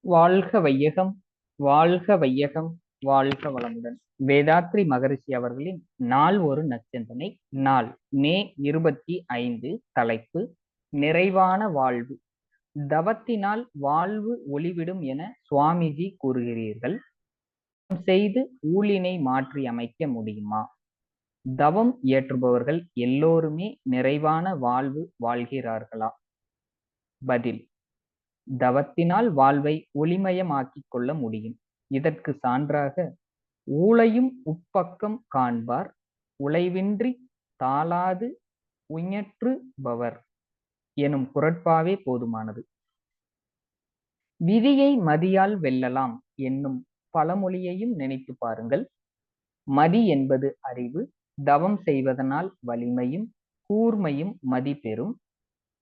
வாழ்க வையகம், வாழ்க வையகம், வாழ்க வளமுடன். வேதாத்ரி மகரிஷி அவர்களின் நாள் ஒரு நற்சிந்தனை. நாள் மே 25. தலைப்பு நிறைவான வாழ்வு. தவத்தினால் வாழ்வு ஒளிவிடும் என சுவாமிஜி கூறுகிறீர்கள். செய்து ஊழினை மாற்றி அமைக்க முடியுமா? தவம் இயற்றுபவர்கள் எல்லோருமே நிறைவான வாழ்வு வாழ்கிறார்களா? பதில்: தவத்தினால் வாழ்வை ஒளிமயமாக்கிக் கொள்ள முடியும். இதற்கு சான்றாக ஊழையும் உட்பக்கம் காண்பார் உழைவின்றி தாளாது உஞற்றுபவர் எனும் குறட்பாவே போதுமானது. விதியை மதியால் வெல்லலாம் என்னும் பழமொழியையும் நினைத்து பாருங்கள். மதி என்பது அறிவு. தவம் செய்வதனால் வலிமையும் கூர்மையும் மதி பெறும்.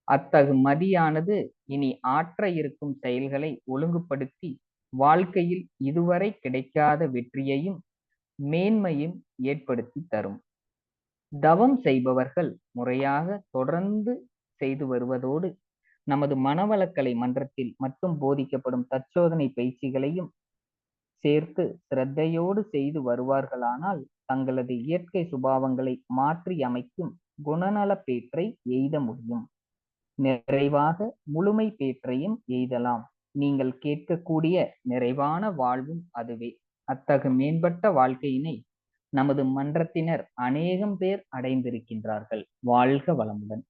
அத்தகு மதியானது இனி ஆற்ற இருக்கும் செயல்களை ஒழுங்குபடுத்தி வாழ்க்கையில் இதுவரை கிடைக்காத வெற்றியையும் மேன்மையும் ஏற்படுத்தி தரும். தவம் செய்பவர்கள் முறையாக தொடர்ந்து செய்து வருவதோடு நமது மனவளக்கலை மன்றத்தில் மட்டும் போதிக்கப்படும் தற்சோதனை பயிற்சிகளையும் சேர்த்து சிரத்தையோடு செய்து வருவார்களானால் தங்களது இயற்கை சுபாவங்களை மாற்றி அமைக்கும் குணநல பேற்றை எய்த முடியும். நிறைவாக முழுமை பேற்றையும் எய்தலாம். நீங்கள் கேட்கக்கூடிய நிறைவான வாழ்வும் அதுவே. அத்தகு மேம்பட்ட வாழ்க்கையினை நமது மன்றத்தினர் அநேகம் பேர் அடைந்திருக்கின்றார்கள். வாழ்க வளமுடன்.